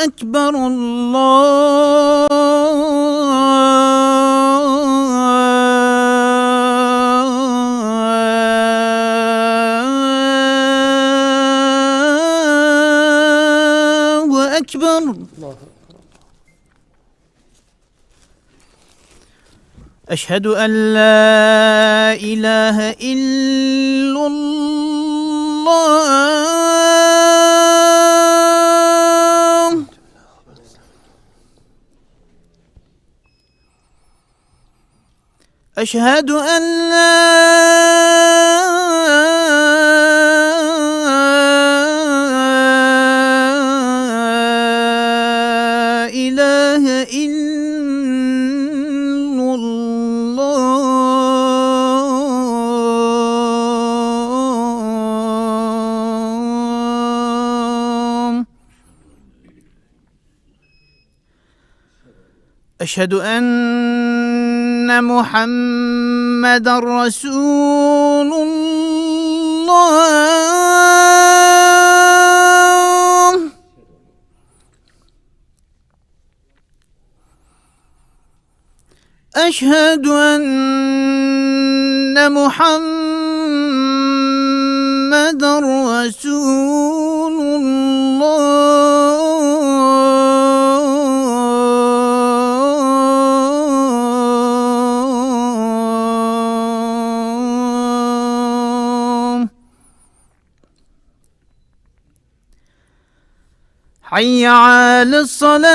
أكبر الله أكبر. أشهد أن لا إله إلا الله. أشهد أن لا إله إلا الله. أشهد أن محمدًا رسول الله. أشهد أن محمدًا رسول الله. حي على الصلاة.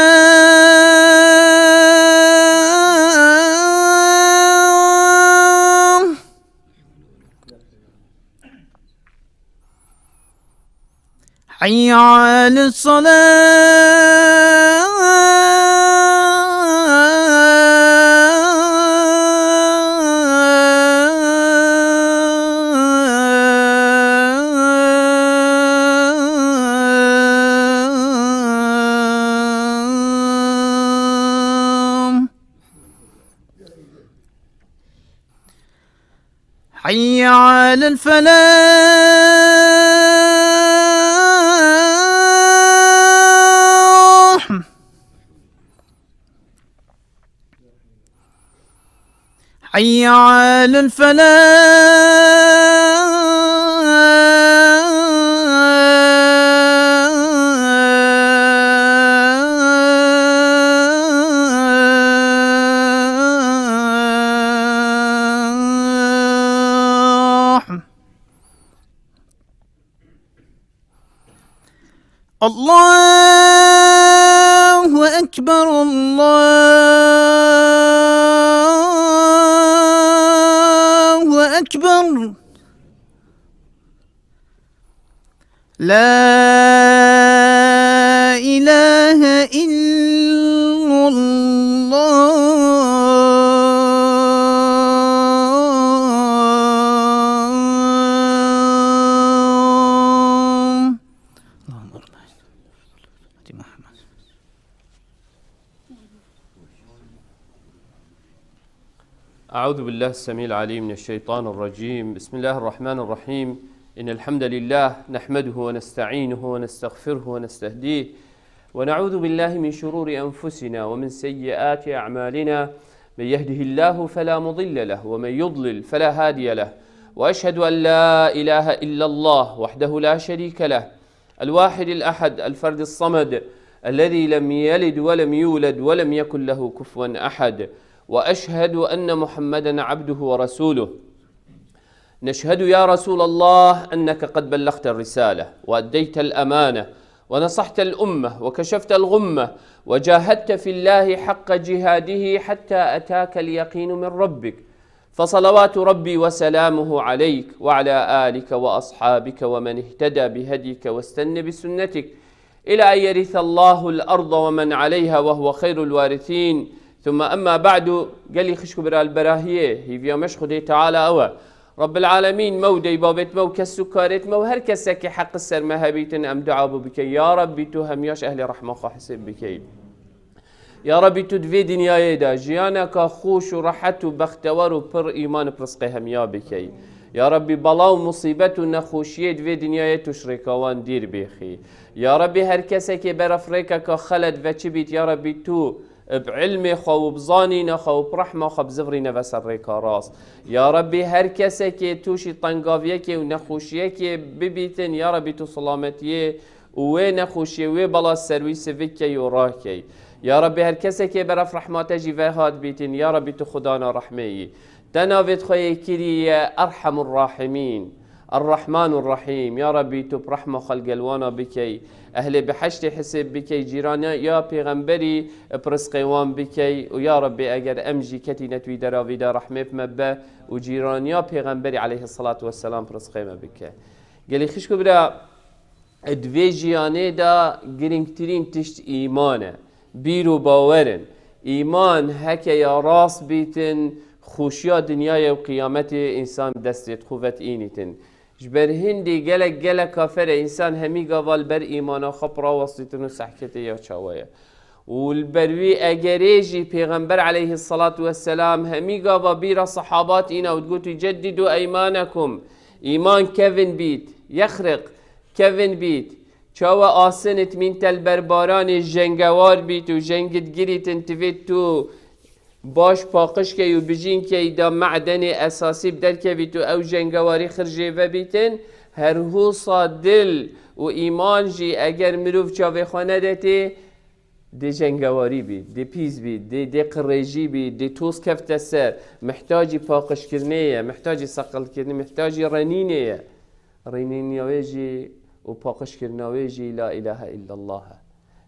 حي على الصلاة. حي على الفلاح. حي على الفلاح. الله أكبر الله أكبر. لا إله إلا الله. اللهم صل على محمد. أعوذ بالله السميع العليم من الشيطان الرجيم. بسم الله الرحمن الرحيم. إن الحمد لله نحمده ونستعينه ونستغفره ونستهديه ونعوذ بالله من شرور أنفسنا ومن سيئات أعمالنا. من يهده الله فلا مضل له ومن يضلل فلا هادي له. وأشهد أن لا إله إلا الله وحده لا شريك له، الواحد الأحد الفرد الصمد الذي لم يلد ولم يولد ولم يكن له كفوا أحد. وأشهد أن محمدًا عبده ورسوله. نشهد يا رسول الله أنك قد بلغت الرسالة وأديت الأمانة ونصحت الأمة وكشفت الغمة وجاهدت في الله حق جهاده حتى أتاك اليقين من ربك، فصلوات ربي وسلامه عليك وعلى آلك وأصحابك ومن اهتدى بهديك واستنى بسنتك إلى أن يرث الله الأرض ومن عليها وهو خير الوارثين. ثم أما بعد، قال خشكو برا البراهية هي في مش خدي تعالى أوا رب العالمين مودي بابت مو كالسكارت مو هر كسك حق السر مهبيتن أم دعابو بك يا ربي توهم ياش أهل رحمة حسب بك يا ربي تدفي دنيا يدا جيانك خوش ورحت وبختور وبر إيمان برزقهم يا بك یا ربی بلا و مصیبت و نخوشیت و دنیای تشرکوان دیر بیخی یا ربی هر کسی که بر افریقا که خلد و چی بیت یا ربی تو بعلم خو و بزانین خو و برحمه خو بزفرین و سرکا راست یا ربی هر کسی که توشی طنگاویه که و نخوشیه که ببیتن یا ربی تو سلامتیه و نخوشیه و بلا سرویس وکی و راکی یا ربی هر کسی که برف رحمت جیوه هاد بیتین یا ربی تو خدانا رحمه تناوت خوی کری ارحم الراحمین الرحمن الرحیم یا ربی تو برحمه خلق الوانا بکی اهل بحشت حسب بکی جیران یا پیغمبری پرسقوان بکی و یا ربی اگر امجی کتی نتوی دراوی دا رحمه بمبه و جیران یا پیغمبری علیه الصلاة والسلام پرسقوان بکی گلی خشکو برا دوی جیانه دا گرنگترین تشت ایمانه بیرو باورن ایمان هکه یا راست بیتن خوشیا دنیای و قیامت انسان دستت قوت اینیتن جبر هندی گلک کافر انسان همی گوال بر ایمانا خب را وسطیتن و سحکت یا چاویه و البروی اگریجی پیغمبر علیه الصلاة والسلام همی گوا بیر صحابات اینا و تقول جددوا ایمانکم ایمان کون بیت یخرق کون بیت چاو آسنت من تل برباران جنگوار بیت و جنگت گریت انتویت تو باش پاقش که و بجین که دا معدن اساسی بدل که بیت او جنگواری خرجه و بیتن هر حوصا دل و ایمان جی اگر مروف چاوه خانه دته دی جنگواری بید دی پیز بید دی قریجی بید دی توس کفت سر محتاجی پاقش کرنه محتاجی سقل کرنه محتاجی رنینه رنینه و پاقش کرناوی جی لا اله الا الله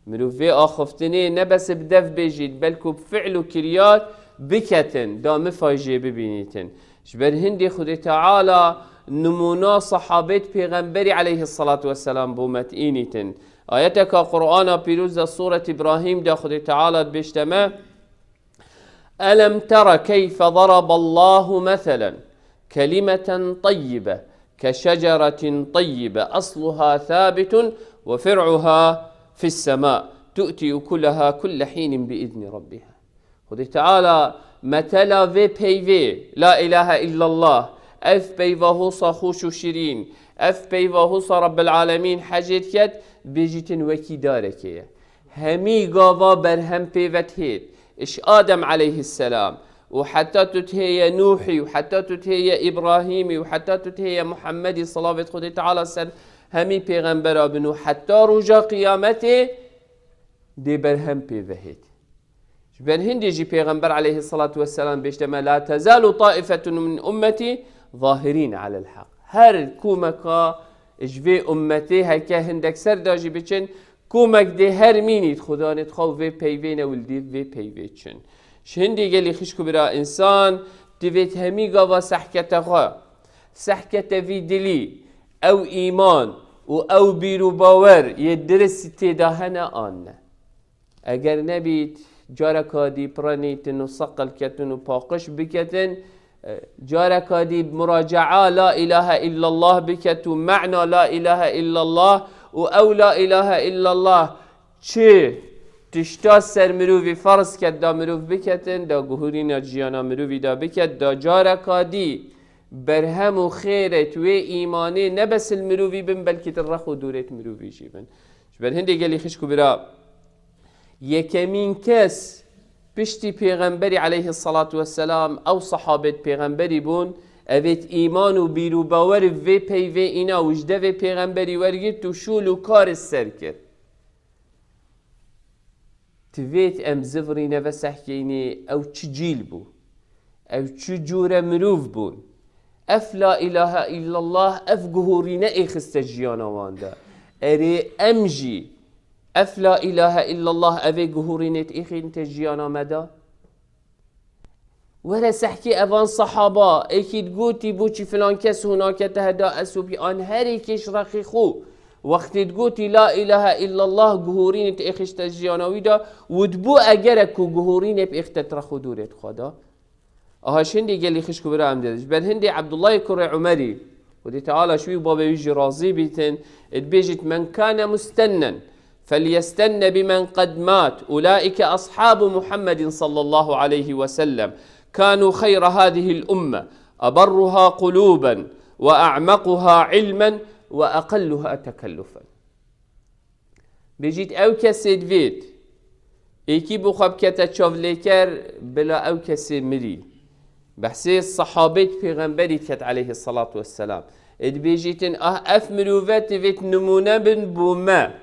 مروفی آخفتنی نبس بدف بجید بلکو بفعل و کریات بکتن دا مفاجه ببینیتن جبر هندی خود تعالی نمونا صحابت پیغمبری علیه الصلاة والسلام بومت اینیتن آیتک قرآن پیروز سورة ابراهیم دا خود تعالی بشتمه ألم تر كيف ضرب الله مثلا كلمة طيبة كشجرة طيبة أصلها ثابت وفرعها في السماء تؤتي أكلها كل حين بإذن ربها خذ تعالى مثلا في بيفي لا إله إلا الله أف بيفه صخوش شيرين أف بيفه رب العالمين حاجت كد بيجتن وكي دارك همي قاوا برهم بيفت هيد إش آدم عليه السلام وحتى تتهي نوحي وحتى تتهي إبراهيمي وحتى تتهي محمدي صلاة خذ تعالى سر همي پیغمبر بنو حتى رجا قيامته دي برهم بيفهد بر هندي جي پیغمبر عليه الصلاة والسلام بيشتما لا تزال طائفة من أمتي ظاهرين على الحق هر كومكا اجوه أمتي هكا هندك سر داجي بچن كومك دي هر مينيت خدا نتخو في بيوين ولدي في بيوين شهندي قالي خشكو برا إنسان تفيت هميقا وسحكتها سحكت في دلي أو إيمان و أو بيرو باور يدرس تداهنا آن اگر نبيت جاركا دي برانيتن و سقل كتن و باقش بكتن جاركا دي مراجعة لا إله إلا الله بكتو معنى لا إله إلا الله و أو لا إله إلا الله چه تشتا سر مروفی فرض کد دا مروف بکتن دا گهورین جیانا مروفی دا بکت دا جارکا دی برهم و خیرت و ایمانه نبس المروفی بن بلکه ترخ و دورت مروفی جیبن جبر هنده گلی خشکو برا یکمین کس پشتی پیغمبری علیه الصلاة والسلام او صحابت پیغمبری بون اوید ایمان و بیرو باور و پیوه اینا وجده و پیغمبری ورگید تو شول و کار سر کرد تفيت ام زفري نفس حكيني او تجيل بو او تجور مروف بون اف لا اله الا الله اف قهورينا اخست جيانا واندا اري امجي اف لا اله الا الله افي قهورينا اخنت جيانا مدى ولا سحكي افان صحابة اكيد قوتي بوشي فلان كس هناك تهدى اسوبي ان هاري كيش رخي خو وقت تقولي لا إله إلا الله جهورين تأخشت الجيانوي دا ودبو أجرك جهورين بإخت ترخو دورت خدا هاش هندي قال لي خشكو برا عمدش بل هندي عبد الله كري عمري ودي تعالى شوي بابا يجي راضي بيتن اتبيجت من كان مستنا فليستن بمن قد مات أولئك أصحاب محمد صلى الله عليه وسلم كانوا خير هذه الأمة أبرها قلوبا وأعمقها علما وأقلها تكلفا. بجيت أو كسي دويت ايكي بخواب كتا تشوفليكر بلا أو كسي مري بحسي الصحابات پیغمبری كت عليه الصلاة والسلام اد بيجيتن اف مروفات فيت نمونه بن بوما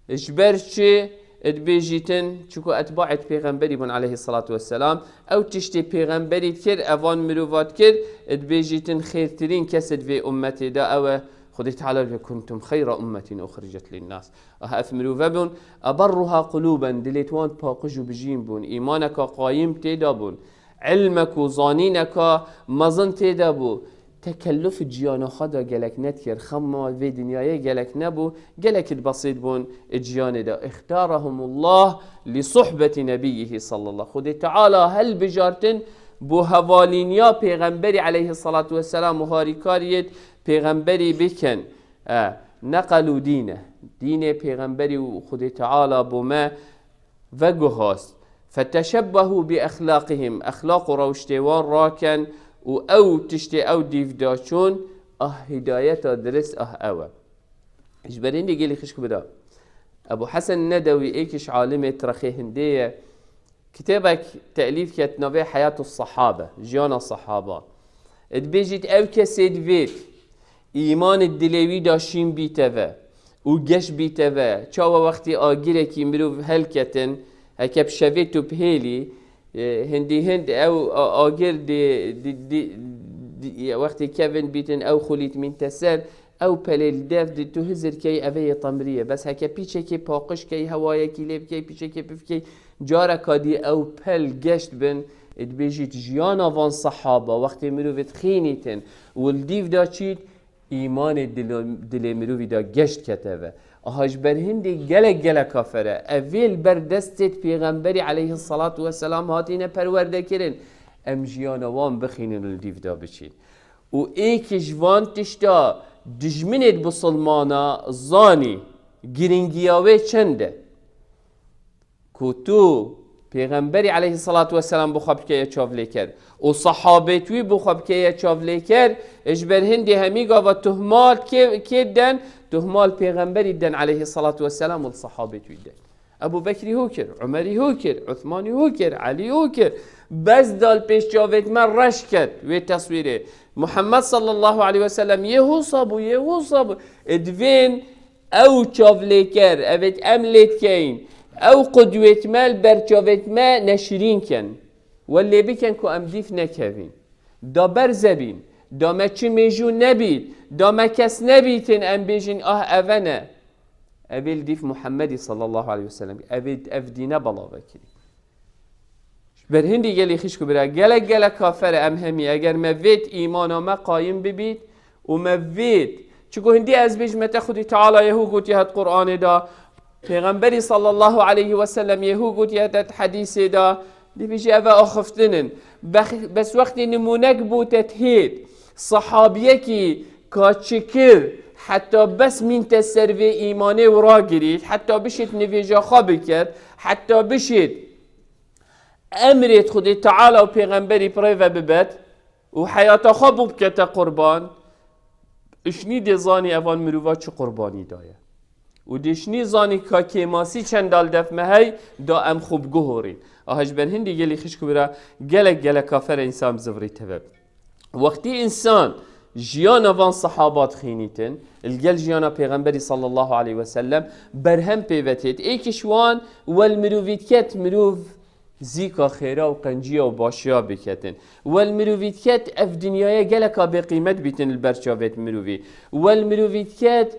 اجبرشي اد بيجيتن چكو اتباعت پیغمبری بن عليه الصلاة والسلام او تشتي پیغمبری كر اوان مروفات كر اد بيجيتن خيرترين كسد في امتي دا او خدي تعالى كنتم خير أمة أخرجت للناس اف مروفه بون أبرها قلوبا دليتوان باقجو بجين بون إيمانك قايم تيدا بون علمك وظانينك مظن تيدا بو تكلف جيانا خدا جلك نتكر خما في دنياي جلك نبو جلك البسيط بون جيان دا اختارهم الله لصحبة نبيه صلى الله خدي تعالى هل بجارتن بو هوالينيا پیغمبری عليه الصلاة والسلام وهاري كاريت پیغمبری بکن نقلوا دين پیغمبری و خدي تعالى بما وجهاست فتشبهوا بأخلاقهم أخلاق روشتوان راكن او تشتي او ديف داشون هداية درس اوه اجبرين دي قيلي خشكو بدا ابو حسن الندوي ايكش عالم ترخي هندية كتابك تأليف كانت نوبة حياة الصحابة جيانا الصحابة ادبيجيت او كسيد فيت ايمان الدلوي داشين بيتوا وقش بيتوا چاوا وقتي آگيره كي مروف هلكتن هكا بشويتو بهيلي هند او آگير دي وقتي كيفن بيتن او خليت من تسال او بليل داف دي تو هزر كي اوه طمرية بس هكا بيچه كي باقش كي هوايا كي ليب كي بيچه كي بف كي جارة كادي او بل گشت بن ادبيجيت جيانا وان صحابة وقتي مروفت خينيتن والديف دا چيت ایمان دل مروی دا گشت کتبه آهاش بر هندی گلک کافره اویل بر دستت پیغمبری علیه الصلاة والسلام هاتینه پرورده کرن ام جیانوان بخینن الدیف دا بچین و ایکش وان تشتا دجمنت بسلمانا زانی گرنگیاوه چنده که تو پیغمبری علیه الصلاة والسلام بخواب که چاوله کرد و صحابتوی بخواب که چاوله کرد اجبر هندی همیگا و تهمال که دن تهمال پیغمبری دن علیه الصلاة والسلام و صحابتوی دن ابو بکری هو کرد عمری هو کرد عثمانی هو کرد علی هو کرد بس دال پیش جاوید من رش کرد و تصویره محمد صلی الله علیه وسلم یهو صابو ادوین او چاوله کرد اوید املیت کین او قدوت مال برچاوت ما نشرين كن واللي بكن كو امديف نكافين دا برزبين دا ما چي ميجو نبيت دا ما كس نبيتن ام بيجين اونا ابيل ديف محمد صلى الله عليه وسلم ابيل افدينا بلا وكري بر هندي گلي خشكو برا گلا كافر ام همي اگر ما ويت ايمانا ما قايم ببيت وما ويت چكو هندي از بيج متى خدي تعالى يهو قوتي هاد قرآن دا پیغمبری صلی الله علیه و سلم یهو گوت یادت حدیث دا دی بیجی اوه آخفتنن بس وقتی نمونک بوتت هید صحابیه کی کاچکر حتی بس من تسر و ایمانه و را گرید حتی بشید نویجا خواب کرد حتی بشید امرت خودی تعالی و پیغمبری پریو ببد و حیات خواب بکت قربان اشنی دیزانی اوان مروفا چه قربانی دایه و دشنی زانی که کماسی چندال دفمه هی دا ام خوب گهورین آهاش بن هندی گلی خشکو برا گلک کافر انسان زوری تبب وقتی انسان جیانا وان صحابات خینیتن الگل جیانا پیغمبری صلی الله علیه و سلم برهم پیوتید ایکشوان والمروفیت کت مروف زیکا خیرا و قنجیا و باشیا بکتن والمروفیت کت اف دنیای گلکا بقیمت بیتن البرچاوت مروفی والمروفیت کت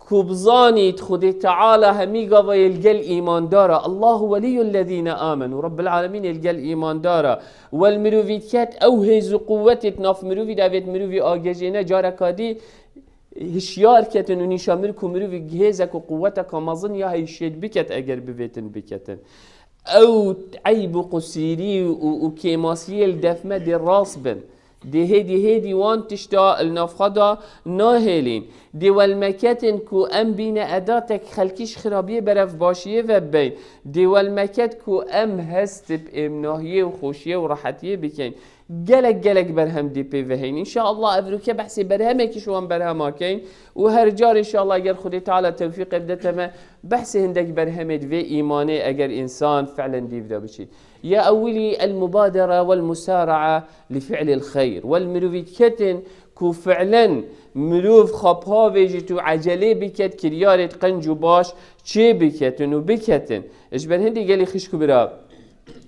كوبزانيت خدي تعالى هميقا ويلقى إيمان دارا الله ولي الذين آمنوا رب العالمين يلقى إيمان دارا والمروفيت كات أو هيزو قوتت ناف مروفي دافت مروفي آجينا جارا كادي هشيار كتن ونشامركو مروفي جهزك وقوتك ومظن يا هيشيد بكت أجر ببيتن بكتن أو عيب قصيري وكيماسي الدفمة دي الراصبن دي هيدي وان تشتا النفخدا ناهلين دي والمكاتن كو ام بين اداتك خلكيش خرابيه برف باشيه وبين دي والمكات كو ام هست بامناهيه وخوشيه وراحتيه بكين گلک برهم دی پیوهین ان شاء الله افروکه بحث برهمه که شوان برهما کین و هر جار ان شاء الله اگر خدای تعالی توفیق بدته ما بحث هندک برهمه و ایمانه اگر انسان فعلا دیودا بشید. يا أولي المبادرة والمسارعة لفعل الخير والمروفيت كتن كو فعلا مروف خبها ويجتو عجلي بكت كريارة قنجو باش چه بكتن و بكتن اجبر هندي قالي خشكو برا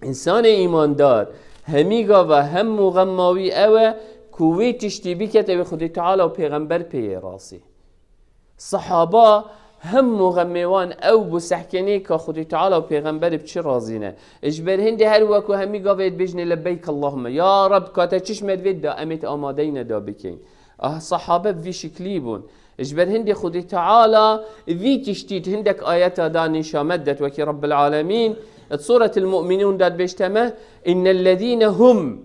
انسان ايمان دار هميغا و هم مغماوي اوه كوي تشتي بكت او خدي تعالى و پیغمبر پی راسي صحابه هم مغموان او بسحکنی که خدای تعالی و پیغمبر بچه رازینه اجبر هندی هر وکو همی گاوید بجنه لبیک اللهم یا رب کاتا چشمت وید دا امت آمادین دا بکن صحابه وی شکلی بون اجبر هندي خدي تعالى ذي تشتيت هندك آيات داني شامدت وكي رب العالمين سورة المؤمنون داد بيشتمه إن الذين هم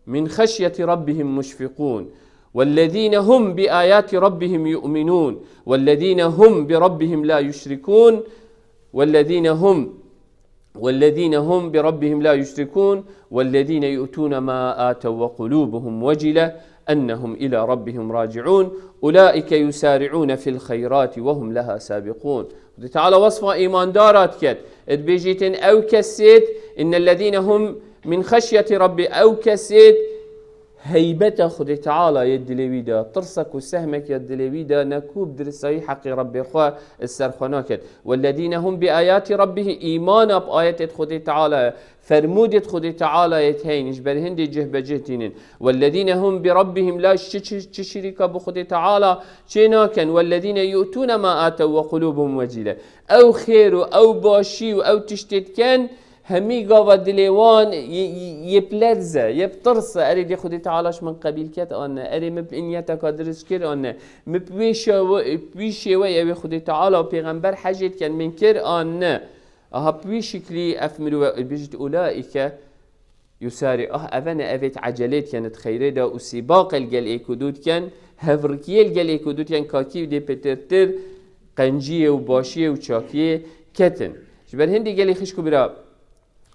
من خشية ربهم مشفقون والذين هم بآيات ربهم يؤمنون والذين هم بربهم لا يشركون والذين هم بربهم لا يشركون والذين يؤتون ما آتوا وقلوبهم وجلة أنهم إلى ربهم راجعون أولئك يسارعون في الخيرات وهم لها سابقون. تعالى وصف إيمان دارات كت بيجيتن أو كسيت إن الذين هم من خشية ربي أو كسيت هيبته خدي تعالى يدلوي دا ترسك وسهمك يدلوي دا نكوب درسي حق ربي خوا السرخناكت والذين هم بآيات ربه إيمانا بآيات خدي تعالى فرمودت خدي تعالى يتهين إجبر هندي جه بجهتين والذين هم بربهم لا تشرك بخدي تعالى شناكن والذين يؤتون ما آتوا وقلوبهم وجلة أو خير أو باشي أو تشتت كان همي قاوة دليوان يبلرزه يبترسه أريد خدي تعالىش من قبيل كت أنا أريد مبنيتك أدرس كر أنا مبويشة ويا خدي تعالى وبيغمبر حاجت كان من كر أنا بويشكلي أفمروا بيجت أولئك يسارع أفنا أفت عجلات كانت خيرة دا وسباق الجل إيكودود كان هفركية الجل إيكودود كان كاكيو دي بترتر قنجية وباشية وشاكية كتن جبر هندي جل خشكو برا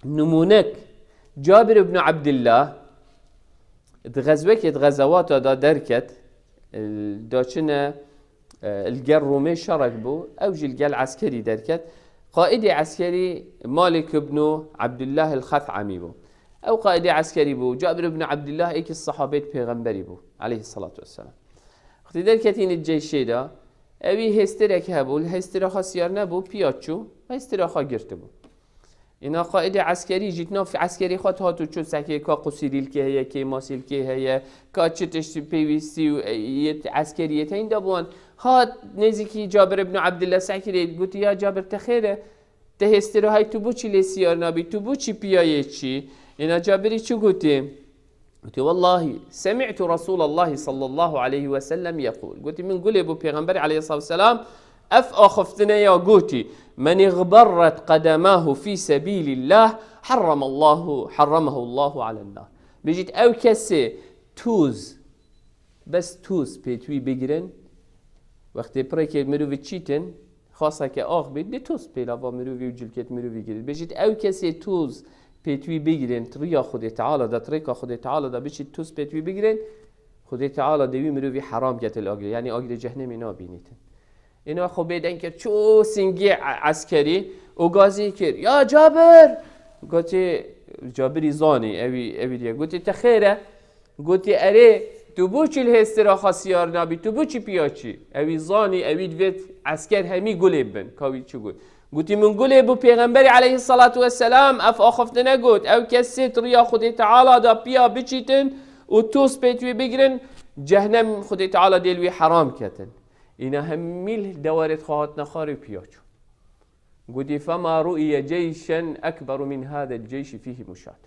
نمونك جابر بن عبد الله غزوات دا دركت داشنا الجل رومي شارك بو أوجي الجل عسكري دركت قائد عسكري مالك بن عبد الله الخثعمي بو أو قائد عسكري بو جابر بن عبد الله إيك الصحابة بيغمبري بو عليه الصلاة والسلام اختي دركتين الجيش دا أبي هسترك هبو الهسترا خسيار نبو بياتشو هسترا خا گرت بو اینا قائد عسكري جيتنا في عسكري خات هاتو چو سكي كا قصيريل كي هي كي ماسيل كي هي كا چتش بيويسي يت عسكريتين دابون هات نزيكي جابر بن عبد الله سكري قلت يا جابر تخيره تهسترو هاي تو چي لسيار نبي تو چي بيايه چي اینا جابري چو قلت والله سمعت رسول الله صلى الله عليه وسلم يقول قلت من قول ابو پیغمبر عليه الصلاة والسلام أخفتنا يا قوتي من اغبرت قدماه في سبيل الله حرمه الله على النار بيجيت أو كسي توز بس توز بيتوي بيجرن وقت بريك مروفي تشيتن خاصة كأخ بيت توز بيلافا مروفي وجلكت مروفي جرد بيجيت أو كسي توز بيتوي بيجرن تريا خدي تعالى دا طريقة خدي تعالى دا بيجيت توز بيتوي بيجرن خدي تعالى دوي مروفي حرام جت الأجر يعني أجر جهنم نابينيتن اینا خب بیدن که چو سنگی عسکری و گازی کرد یا جابر گوتی جابری زانی اوی دیگه گوتی تخیره گوتی اره تو بو چی الهسترا خاسیار نبی تو بو چی پیاچی اوی زانی اوی دوید عسکر همی گلیب بن کاوی چو گوت گوتی من گلیب و پیغمبری علیه الصلاة والسلام اف آخفتنه گوت او کسی تریا خودی تعالی دا پیا بچیتن و توس پیتوی بگرن جهنم خودی تعالی دیلوی حرام کتن اینا همیل دوارت خواهد نخاری پیاچو قدي فما رؤي جيشا أكبر من هذا الجيش فيه مشاة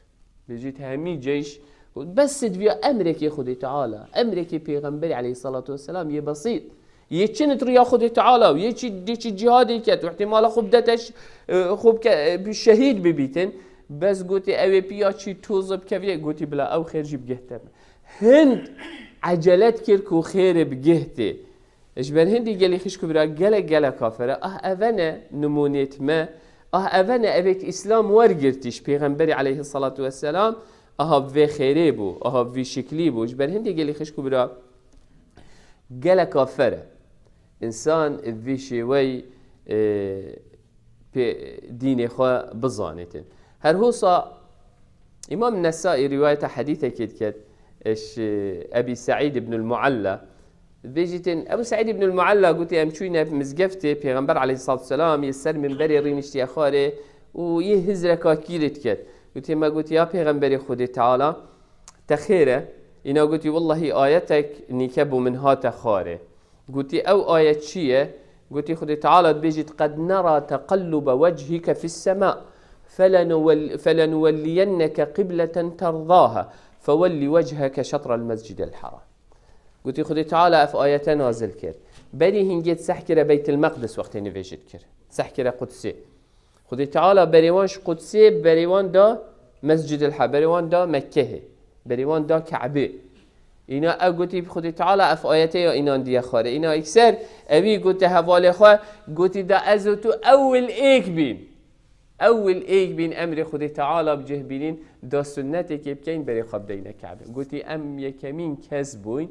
بيجيت همي جيش بس تبيا أمرك يا خدي تعالى أمرك بيغمبري عليه الصلاة والسلام يبسيط يتشنت ريا خدي تعالى ويتش ديش جهادي كت واحتمال خوب دتش خوب بالشهيد ببيتن بس قلتي أبي بياتشي توزب كفيه قلتي بلا أو خير جيب جهتم هند عجلات كيركو خير بجهتي اجبر هندي قالي خشكو برا قال كافرة أفنا نمونيت ما أفنا أبيك إسلام ورقرتش بيغمبري عليه الصلاة والسلام اها في خيري بو اها في شكلي بو جبر هندي قال لي خشكو برا قال كافره انسان في شوي دين خو بزانتن هر هو صا امام النسائي روايه حديثه كد اش ابي سعيد بن المعلى بيجتن ابو سعيد بن المعلى قلت امشينا بمزقفته پیغمبر عليه الصلاه والسلام يسر من بري رينشتي اخاره ويهزرك كيلت كد قلت ما قلت يا پیغمبر خود تعالى تخيره انا قلت والله ايتك نكب منها تخاره قلت او ايه شيء قلت خود تعالى بيجت قد نرى تقلب وجهك في السماء فلنولينك قبلة ترضاها فولي وجهك شطر المسجد الحرام قلت خدي تعالى في آية نازل كر بري هنجيت سحكرة بيت المقدس وقت نفيجت كر سحكرة قدسي خدي تعالى بريوانش قدسي بريوان دا مسجد الحرام بريوان دا مكة بريوان دا كعبة اینا گویی خودی تعالی اف آیته یا اینا دیگه خاره اینا اکثر اوی گویی حواله خواه گویی دا از تو اول ایک بین امر خودی تعالی بجه بینین دا سنتی که بکین بری خواب دینه کعبه گویی ام یکمین کس بوین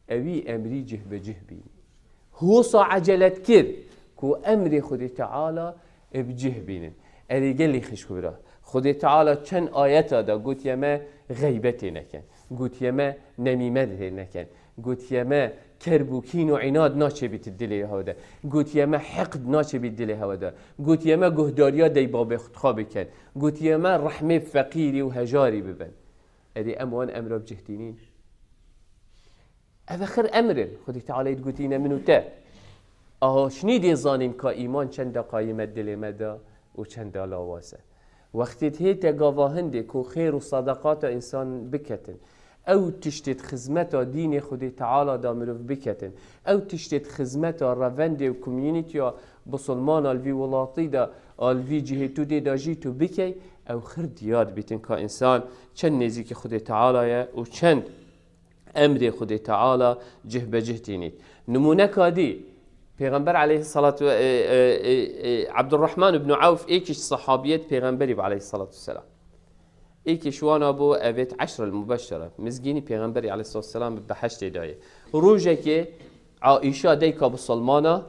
اوی امری جه بجه بین هو صا عجلت کرد کو امر خودی تعالی بجه بینن اری گلی خش برا خودی تعالی چند آیت دا گویی ما غیبتی نکن قلت يما نميمة نكن قلت يما كربوكين وعناد ناشي بتدلي هذا قلت يما حقد ناشي بتدلي هذا قلت يما جهداريا دي باب خطابك قلت يما رحمة فقيري وهجاري ببن هذه أموان أمر بجهتينين هذا خير أمر خدي تعالى تقولين منو تا شنيدي ظانين كإيمان چند قايمة دل مدى وچند لاواسه وقتی هیت گواهنده کو خیر و صدقات انسان بکتن او تشتت خدمت دین خود تعالی دا مروف بکتن او تشتت خدمت روند و کمیونیتی بسلمان الوی ولاتی دا الوی جهتو دی دا جیتو بکی او خیر دیاد بیتن که انسان چند نزیک خود تعالی و چند امر خود تعالی جه بجه تینید نمونه کادی پیغمبر علیه الصلاة عبد الرحمن بن عوف ایکش صحابیت پیغمبری علیه الصلاة والسلام ایکش وانا بو اویت 10 المبشرة مزگینی پیغمبری علیه الصلاة والسلام بحشت دایه روزه که عائشة دیکا بسلمانا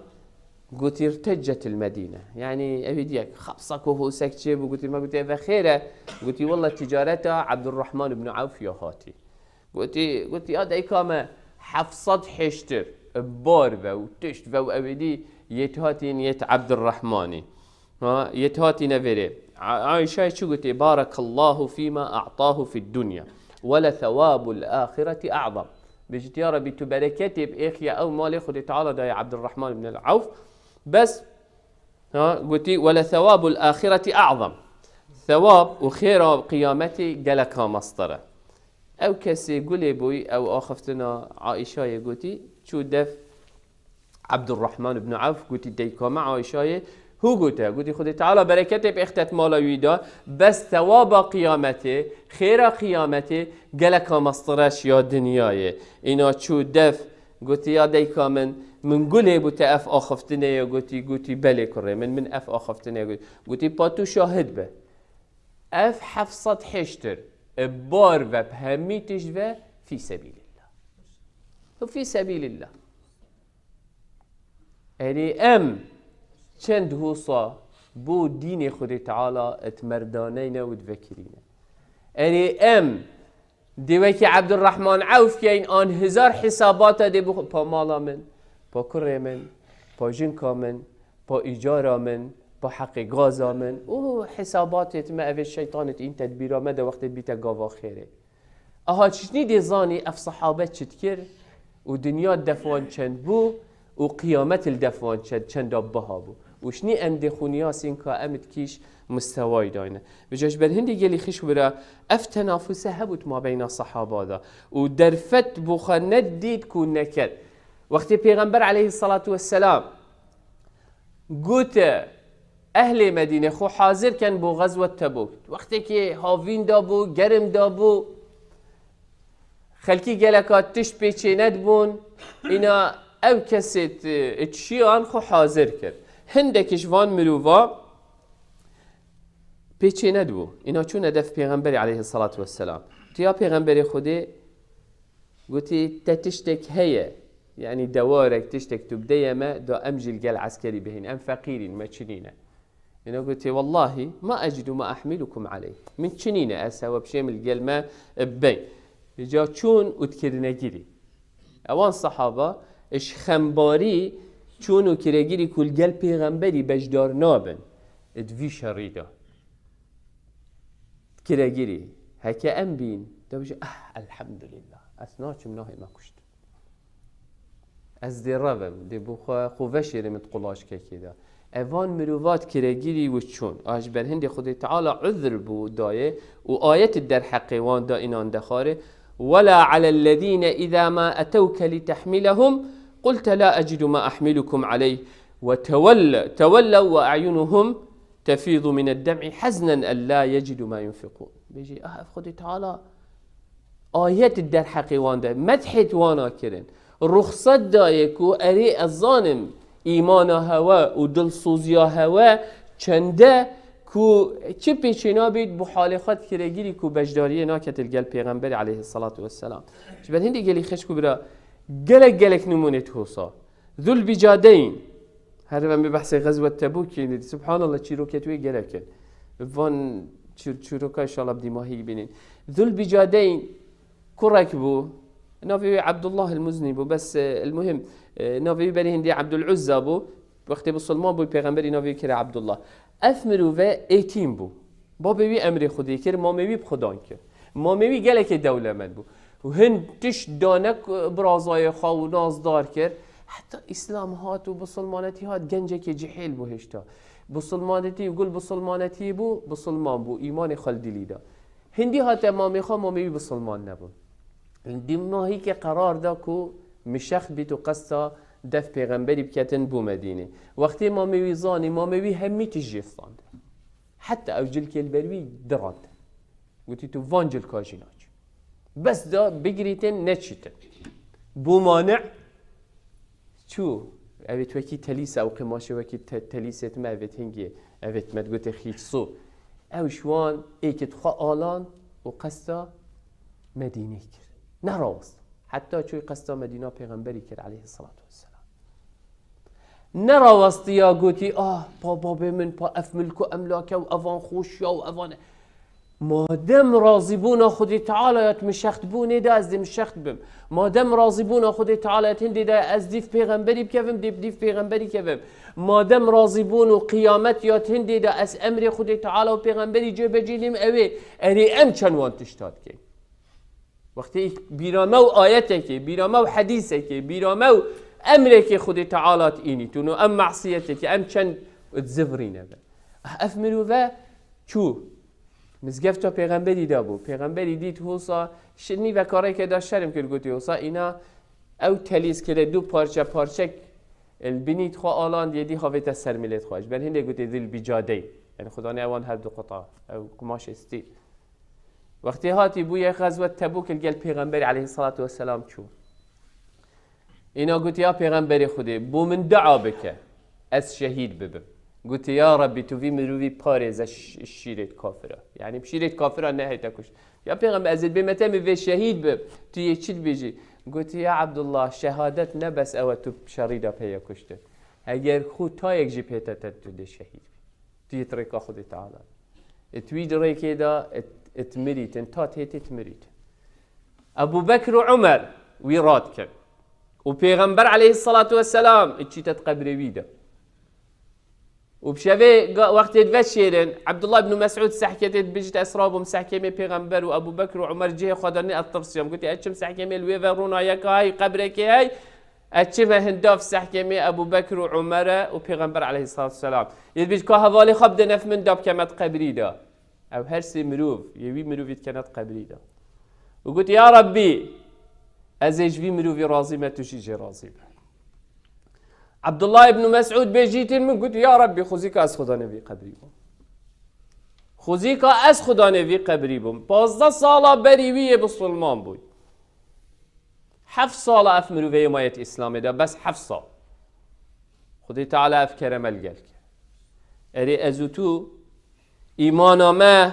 قلت ارتجت المدينة يعني أبي ديك خبصك وهو سكتشي وقلت ما قلت إذا خيره قلت والله تجارتها عبد الرحمن بن عوف يا هاتي قلت هذا إقامة حفصت حشتر باربه وتشت و أبدي يتهاتين يت عبد الرحمن يتهاتي نفره عائشة شو قلت بارك الله فيما أعطاه في الدنيا ولا ثواب الآخرة أعظم بجت يا ربي تباركتي بإخيا أو مالي خدي تعالى دا يا عبد الرحمن بن العوف بس قلتي ولا ثواب الآخرة أعظم ثواب وخير قيامتي قالك مسطرة أو كسي قولي بوي أو آخفتنا عائشة قلتي شو دف عبد الرحمن بن عوف قلتي ديكا مع عائشة هو قلتي خدي تعالى بركتي بإختت مالا ويدا بس ثواب قيامتي خير قيامتي قالك مسطرش يا دنياي إنا شو دف قلتي يا ديكا من قولي بوتا اف آخفتني قلتي بلي كري من اف آخفتني قلتي باتو شاهد به اف حفصت حشتر بار و بهميتش و في سبيل الله وفي سبيل الله يعني چند هوصا بو دين خود تعالى اتمردانين وتفكرين يعني دیوکی عبد الرحمن عوف که این آن هزار حسابات دی با مالا من با کره من با جنکا من با ایجارا من با حق غازا من او حساباتت ما اوه شیطانت این تدبیرا مده وقت بیتا گاوا خیره اها چشنی دی زانی اف صحابت چد کر و دنیا دفوان چند بو و قیامت الدفوان چند بها بو وشنی اند خونیاسین که امد کیش مستوای داینه بجاش بر هندی گلی خش برا اف تنافسه هبوت ما بین الصحابه دا و درفت بخند دید کو نکد وقتی پیغمبر علیه الصلاة والسلام گوت اهل مدینه خو حاضر کن بو غزوه تبوک وقتی که هاوین دا بو گرم دا بو خلکی گلکات تش پیچه ند بون اینا او کسیت اتشیان خو حاضر کرد هندکش وان مروفا پیچه ندبو اینا چون هدف پیغمبری علیه الصلاة والسلام تیا پیغمبری خوده گوتی تشتك هي يعني دوارك تشتك تبدأ ما دو أمجل قال عسكري بهن أم فقيرين ما تشنينه أنا قلت والله ما أجد ما أحملكم عليه من تشنينه أسوى بشيء من القال ما بين جا چون أذكرنا جري أوان صحابة إش خمباري چون أذكرنا كل قال پیغمبري بجدار نابن ادوي شريده كراجري هكا أم بين ده بيجي الحمد لله أثناء مناهي ما كشت از دی روم دی بخوا خوشی متقلاش که کده اوان مروات کرگیری و چون آج بر هندی خود تعالی عذر بود دایه و آیت در حق وان دا اینان دخاره ولا على الذين إذا ما أتوك لتحملهم قلت لا أجد ما أحملكم عليه وتولوا وأعينهم تفيض من الدمع حزنا ألا يجدوا ما ينفقون بيجي خود تعالى آيات در حق وان دا مدحت وانا كرن رخصت دایه کو اری الظالم ایمان هوا و دلسوزیا هوا چنده کو چه پیچینا بید بحالخات کرگیری کو بجداری ناکت الگل پیغمبر علیه الصلاة والسلام جبال هندی گلی خش کو برا گلک نمونه توسا ذو البجادین هر من بحث غزوة تبوک سبحان الله چی رو کتوی گلکه وان چی رو که انشاءالله بدی ماهی بینین ذو البجادین کرک بو نافي عبد الله المزني بو بس المهم نافي بني هندي عبد العزى بو وقت بسلمان بو پیغمبری نافي كره عبد الله افمرو و ایتیم بو بابي بي امر خودی کر مامي بخدان کر مامي بي گلک دولمند بو و هند تش دانک برازای خو نازدار کر حتی اسلام هات و بسلمانتی هات گنجه که جحیل بو هشتا بسلمانتی يقول بسلمانتی بو بسلمان بو ایمان خلدلی دا هندی هات مامي خو مامي بسلمان نبو دی ماهی که قرار دا کو مشخ بیت و قصد دف پیغمبری بکتن بو مدینه وقتی ما میویزانی ما میوی همی تجیفتاند حتی او جل کل بروی دراند گوتی تو وان جل کاجیناج بس دا بگریتن نچیتن بو مانع چو اوید وکی تلیس او قماشه وکی تلیست ما اوید هنگی اوید مدگوت خیچ سو او شوان ایکت خواه آلان و قصد مدینه کرد نراوست حتی چوی قصد مدینه پیغمبری کرد علیه الصلاة والسلام نراوست یا گوتی بابا من پا افملک و املاک و اوان خوش و اوان مادم راضی بونا خودی تعالی یت مشخت بونه ده از دی مشخت بم مادم راضی بونا خودی تعالی یت هندی ده از دیف پیغمبری بکوم دیف پیغمبری کوم مادم راضی بون و قیامت یت هندی ده از امر خودی تعالی و پیغمبری جو بجیلیم اوه اری ام چنوان تشتاد که وقتی بیرامه و آیته که بیرامه و حدیثه که بیرامه و امره که خود تعالات اینی تونو ام معصیته که ام چند اتزفرینه به افمرو و چو مزگفتا پیغمبری دا بو پیغمبری دید حوصا شنی و کاری که داشت شرم کرد گوتی حوصا اینا او تلیز کرده دو پارچه البنیت خواه آلاند یدی خواه سر ملیت خواهش بل هنده گوتی ذل بجاده یعنی خدا نیوان هر دو قطعه او کماش استی وقتی هاتی بوی غزوه تبوک الگل پیغمبر علیه الصلاة والسلام چو اینا گوتی یا پیغمبر خودی بو من دعا بکه از شهید ببم گوتی یا ربی تو وی مروی پارز شیرت کافره یعنی شیرت کافره نه تکش یا پیغمبر ازت بمتم وی شهید بب تو یه چیل بیجی گوتی یا عبدالله شهادت نه بس او تو شریدا پیا کشته اگر خود تا یک جی پیتا تو ده شهید تو یه طریقه خودی تعالی اتوی دریکه دا اتمريتن تات هيت اتمريت ابو بكر وعمر ويراد كان وبيغمبر عليه الصلاة والسلام اتشيتت قبر ويدا وبشافي وقت يتفشيرن عبد الله بن مسعود سحكت بجت اسرابهم سحكمي بيغمبر وابو بكر وعمر جه خدني الترسيم قلت اتشم سحكمي الويفرونا ياك هاي قبرك هاي اتشم هنداف سحكمي ابو بكر وعمر وبيغمبر عليه الصلاة والسلام يتبيج كهوالي خبد نف من داب كمت قبري دا او هر سي مروف يوي مروفيت كانت قبري دا وقلت يا ربي ازيج في مروفي راضي ما تشيجي راضي عبد الله بن مسعود بيجيت من قلت يا ربي خذيك از خدا نبي قبري بوم خذيك از خدا نبي قبري بوم 15 ساله بريويه بسلمان بود 7 ساله اف مروفي مايت اسلامي دا بس 7 سال خدي تعالى اف كرم الجلك اري ازوتو ایمانا ما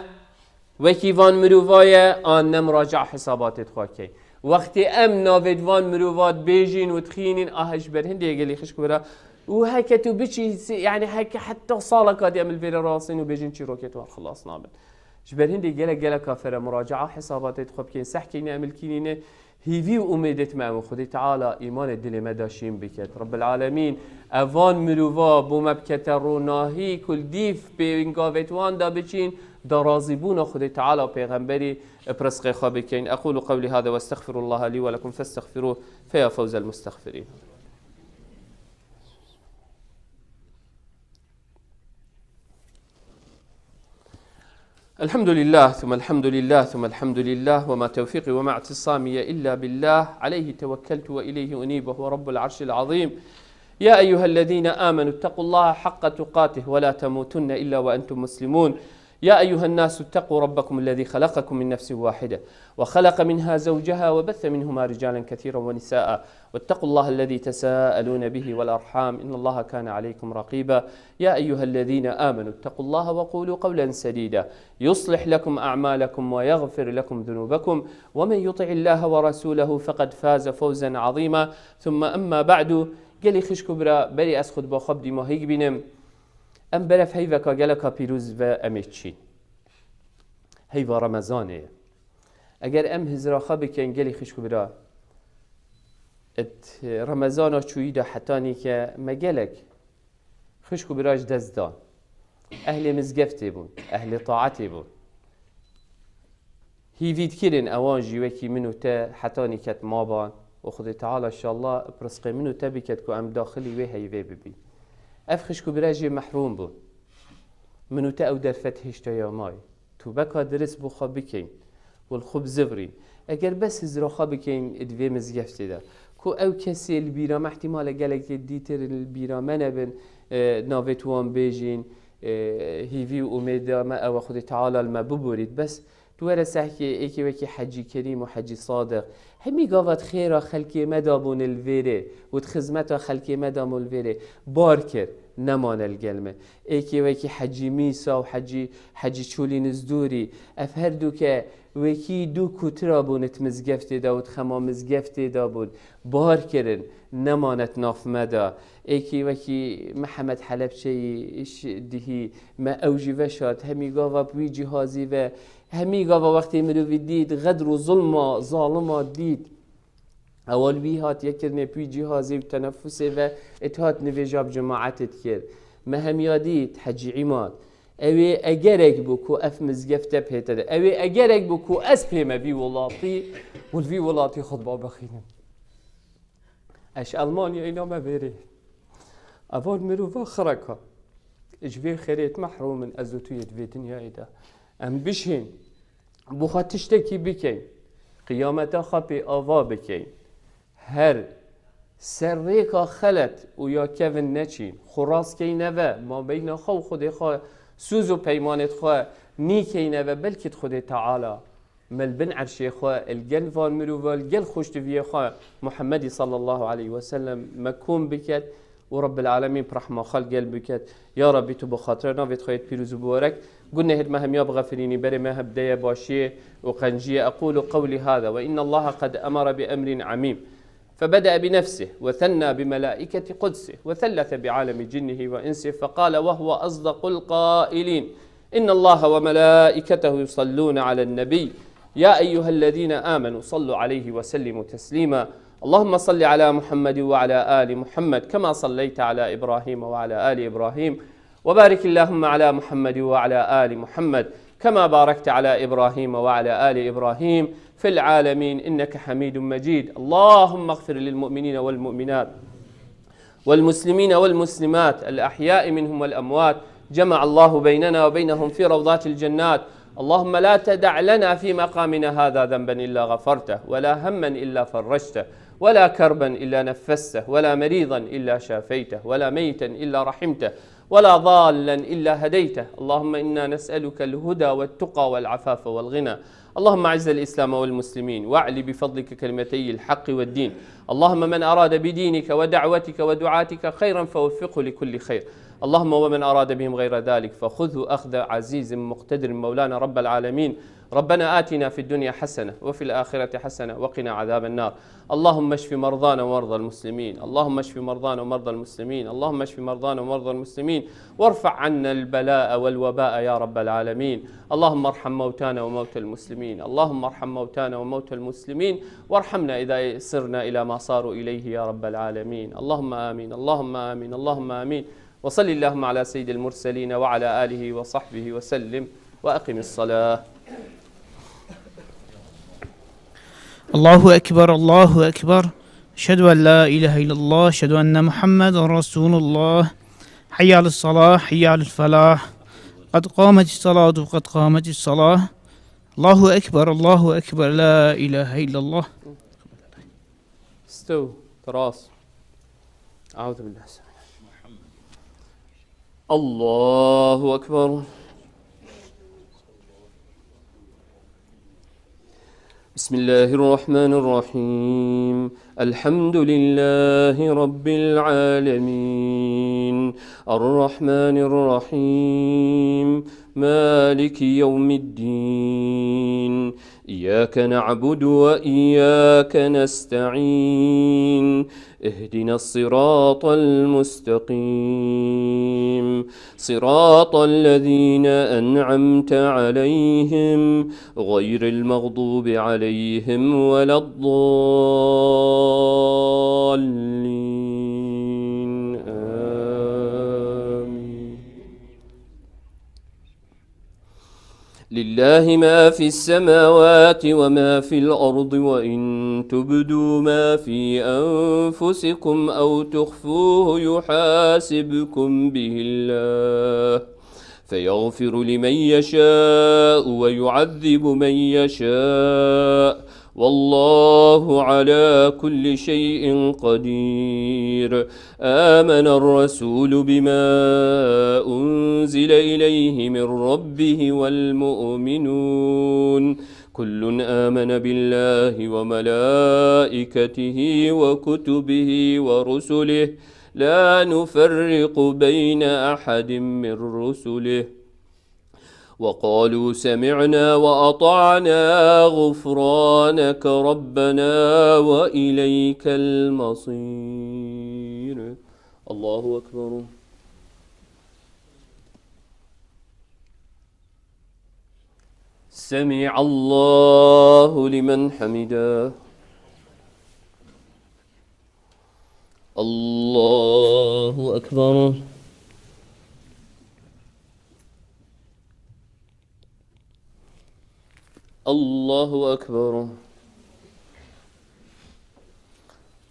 وکیوان مروفای آن نمراجع حساباتت خواکی وقتی ام ناودوان مروفات بیجین و تخینین آهش برهن دیگه لیخش کبرا و هكا تو بشي يعني هكا حتى صالك هادي عمل فيرا راسين وبيجين شي روكيت خلاص نابن جبر هندي جلا كافره مراجعه حسابات تخب كين سحكي نعمل كينينه هيفي واميدت مع خدي تعالى ايمان الدل مداشين بكت رب العالمين اوان مروفا بومبكتروناهي كل ديف بينغافيت وان دا بچين درازيبون خدي تعالى پیغمبري برسق خابكين اقول قولي هذا واستغفر الله لي ولكم فاستغفروه فيا فوز المستغفرين. الحمد لله ثم الحمد لله ثم الحمد لله وما توفيقي وما اعتصامي إلا بالله عليه توكلت وإليه أنيب وهو رب العرش العظيم. يا أيها الذين آمنوا اتقوا الله حق تقاته ولا تموتن إلا وأنتم مسلمون. يا أيها الناس اتقوا ربكم الذي خلقكم من نفس واحدة وخلق منها زوجها وبث منهما رجالا كثيرا ونساء واتقوا الله الذي تساءلون به والأرحام إن الله كان عليكم رقيبا. يا أيها الذين آمنوا اتقوا الله وقولوا قولا سديدا يصلح لكم أعمالكم ويغفر لكم ذنوبكم ومن يطع الله ورسوله فقد فاز فوزا عظيما. ثم أما بعد قالي خش كبرى بري أسخد بخب دي ما هيك بينم ام برف هیوا که گلکا پیروز و امیچین هیوا رمضانه اگر ام هزراخا بکن گلی خشکو برا ات رمضان چویی دا حتانی که مگلک خشکو براش دست دان اهل مزگفته بون اهل طاعته بون هیوید کرن اوان جیوکی منو تا حتانی کت مابان و خود تعالی انشاءالله برسق منو تا بکت که ام داخلی وی هیوه ببین افخش کو براجی محروم بود منو تا او در فتحش تا یامای تو بکا درس بو خواب بکن والخوب زفرین اگر بس هزرا خواب بکن ادوی مزگفتی ده کو او کسی البیرام احتمال گلک دیتر البیرام نبن ناویتوان بیجین هیوی و امیده ما او خود تعالی الما ببورید بس دواره سحکی ایکی وکی حجی کریم و حجی صادق همی گاوت خیره خلکی مدابون الویره و خدمت خلکی مدام الویره بار کرد نمان الگلمه ایکی وکی حجی میسا و حجی چولی نزدوری اف هر دو که وکی دو کترا بونت مزگفت دا و تخما مزگفت دا بود بار کرن نمانت ناف مدا ایکی وکی محمد حلب چیش دهی ما اوجی وشاد همی گاوا بوی جهازی و همی گاوا وقتی مروی دید غدر و ظالما دید اول بی هات یکرنه پی جهازی و تنفسه و اتهات نویجاب جماعتت کرد ما هم یادید حجی عماد اوی اگرک بو کو اف مزگفته پیتده اوی اگرک بو کو اس پیمه وی ولاتی والوی ولاتی خود با بخینم اش المانیا اینا ما بره اول مروفا خرکا اجبه خیریت محروم من ازو توی دوی دنیا ایده ام بشین بخواد تشتکی بکن قیامتا خاپی آوا بکن هر سریکا خلط و یا کون نچین خراس کی نوه ما بین خو خود خو سوز و پیمانت خو نیکی نوه بلکت خود تعالی ملبن عرشی خو الگل وان مروفا الگل خوشت وی خو محمدی صلی الله علیه وسلم مکوم بکت ورب العالمين برحمة خلق قلبك يا ربي تبو خاطرنا في تخيط بيروز بورك قلنا هد مهم يا بغفريني بري ما بداية باشية وقنجية أقول قولي هذا وإن الله قد أمر بأمر عميم فبدأ بنفسه وثنى بملائكة قدسه وثلث بعالم جنه وإنسه فقال وهو أصدق القائلين إن الله وملائكته يصلون على النبي يا أيها الذين آمنوا صلوا عليه وسلموا تسليما اللهم صل على محمد وعلى آل محمد كما صليت على إبراهيم وعلى آل إبراهيم وبارك اللهم على محمد وعلى آل محمد كما باركت على إبراهيم وعلى آل إبراهيم في العالمين إنك حميد مجيد اللهم اغفر للمؤمنين والمؤمنات والمسلمين والمسلمات الأحياء منهم والأموات جمع الله بيننا وبينهم في روضات الجنات اللهم لا تدع لنا في مقامنا هذا ذنبا إلا غفرته ولا هما إلا فرجته ولا كربا إلا نفسته ولا مريضا إلا شافيته ولا ميتا إلا رحمته ولا ضالا إلا هديته اللهم إنا نسألك الهدى والتقى والعفاف والغنى اللهم أعز الإسلام والمسلمين واعل بفضلك كلمتي الحق والدين اللهم من أراد بدينك ودعوتك ودعاتك خيرا فوفقه لكل خير اللهم ومن أراد بهم غير ذلك فخذه أخذ عزيز مقتدر مولانا رب العالمين. ربنا آتنا في الدنيا حسنة وفي الآخرة حسنة وقنا عذاب النار. اللهم اشف مرضانا ومرضى المسلمين، اللهم اشف مرضانا ومرضى المسلمين، اللهم اشف مرضانا ومرضى المسلمين، وارفع عنا البلاء والوباء يا رب العالمين. اللهم ارحم موتانا وموتى المسلمين، اللهم ارحم موتانا وموتى المسلمين، وارحمنا إذا سرنا إلى ما صاروا إليه يا رب العالمين. اللهم آمين، اللهم آمين، اللهم آمين. وصل اللهم على سيد المرسلين وعلى آله وصحبه وسلم، وأقم الصلاة. الله أكبر الله أكبر. أشهد أن لا إله إلا الله، أشهد أن محمد رسول الله. حي على الصلاة، حي على الفلاح، قد قامت الصلاة قد قامت الصلاة. الله أكبر الله أكبر، لا إله إلا الله. استو تراص. أعوذ بالله السميع. الله أكبر. بسم الله الرحمن الرحيم. الحمد لله رب العالمين الرحمن الرحيم مالك يوم الدين. إياك نعبد وإياك نستعين. اهدنا الصراط المستقيم صراط الذين أنعمت عليهم غير المغضوب عليهم ولا الضالين. آمين. لله ما في السماوات وما في الأرض، وإن تبدوا ما في أنفسكم أو تخفوه يحاسبكم به الله فيغفر لمن يشاء ويعذب من يشاء، والله على كل شيء قدير. آمن الرسول بما أنزل إليه من ربه والمؤمنون كل آمن بالله وملائكته وكتبه ورسله لا نفرق بين أحد من رسله وقالوا سمعنا وأطعنا غفرانك ربنا وإليك المصير. الله أكبر. سمع الله لمن حمده. الله أكبر. الله أكبر.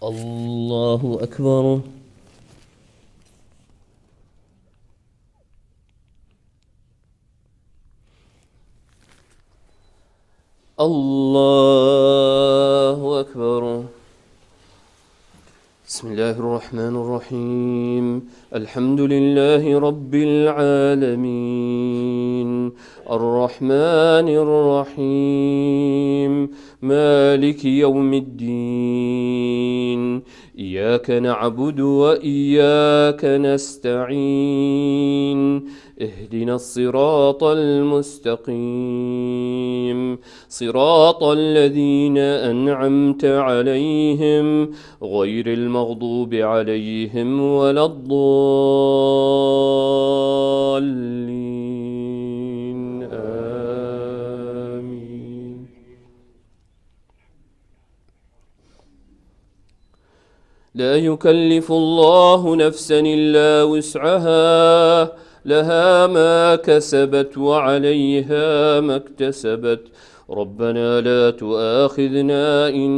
الله أكبر. الله أكبر. بسم الله الرحمن الرحيم. الحمد لله رب العالمين الرحمن الرحيم مالك يوم الدين. إياك نعبد وإياك نستعين. اهدنا الصراط المستقيم صراط الذين أنعمت عليهم غير المغضوب عليهم ولا الضالين. آمين. لا يكلف الله نفسا إلا وسعها لها ما كسبت وعليها ما اكتسبت. ربنا لا تؤاخذنا إن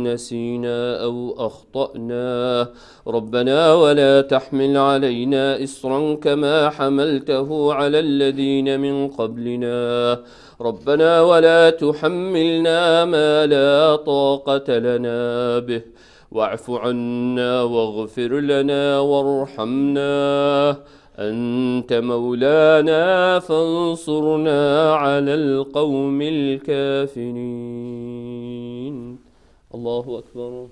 نسينا أو أخطأنا. ربنا ولا تحمل علينا إصرا كما حملته على الذين من قبلنا. ربنا ولا تحملنا ما لا طاقة لنا به واعف عنا واغفر لنا وارحمنا أنت مولانا فانصرنا على القوم الكافرين. الله أكبر.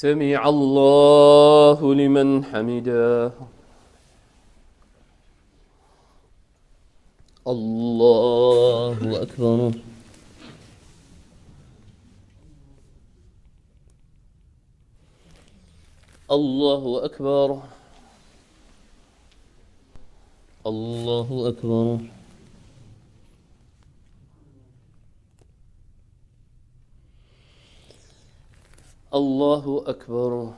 سمع الله لمن حمده. الله أكبر. الله أكبر. الله أكبر. الله أكبر.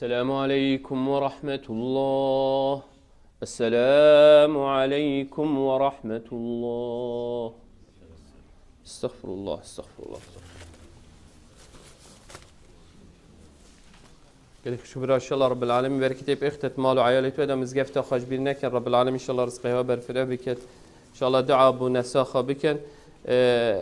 السلام عليكم ورحمة الله. السلام عليكم ورحمة الله. استغفر الله استغفر الله. قالك شكرا ان شاء الله رب العالمين بركتي باختت مال وعيالي ودا مزقفته خاش بينا كان رب العالمين ان شاء الله رزقها وبرفره بكت ان شاء الله دعاء ابو نساخه بكن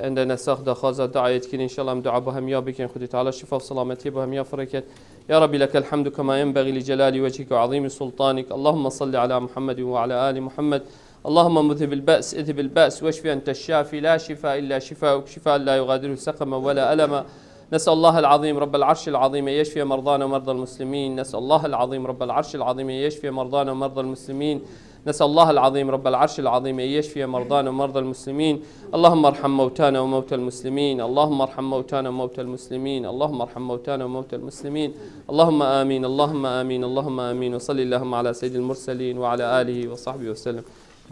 عندنا نساخ دخازة دعاء يتكين ان شاء الله دعاء بهم يا بكن خدي تعالى الشفاء وسلامتي بهم يا فركت يا ربي لك الحمد كما ينبغي لجلال وجهك وعظيم سلطانك. اللهم صل على محمد وعلى آل محمد. اللهم مذهب البأس اذهب البأس واشفي أنت الشافي لا شفاء إلا شفاءك شفاء لا يغادر سقما ولا ألما. نسأل الله العظيم رب العرش العظيم أن يشفي مرضانا ومرضى المسلمين. نسأل الله العظيم رب العرش العظيم أن يشفي مرضانا ومرضى المسلمين. نسأل الله العظيم رب العرش العظيم أن يشفي مرضانا ومرضى المسلمين. اللهم ارحم موتانا وموتى المسلمين. اللهم ارحم موتانا وموتى المسلمين. اللهم ارحم موتانا وموتى المسلمين. اللهم آمين اللهم آمين اللهم آمين. وصلي اللهم على سيد المرسلين وعلى آله وصحبه وسلم.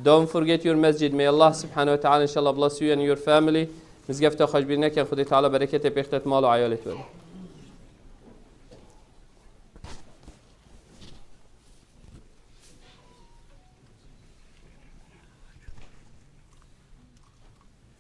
Don't forget your masjid. May Allah subhanahu wa ta'ala inshallah bless you and your family. مزقفته خوش بينك يا خدي تعالى بركته بيختت مال وعيالته.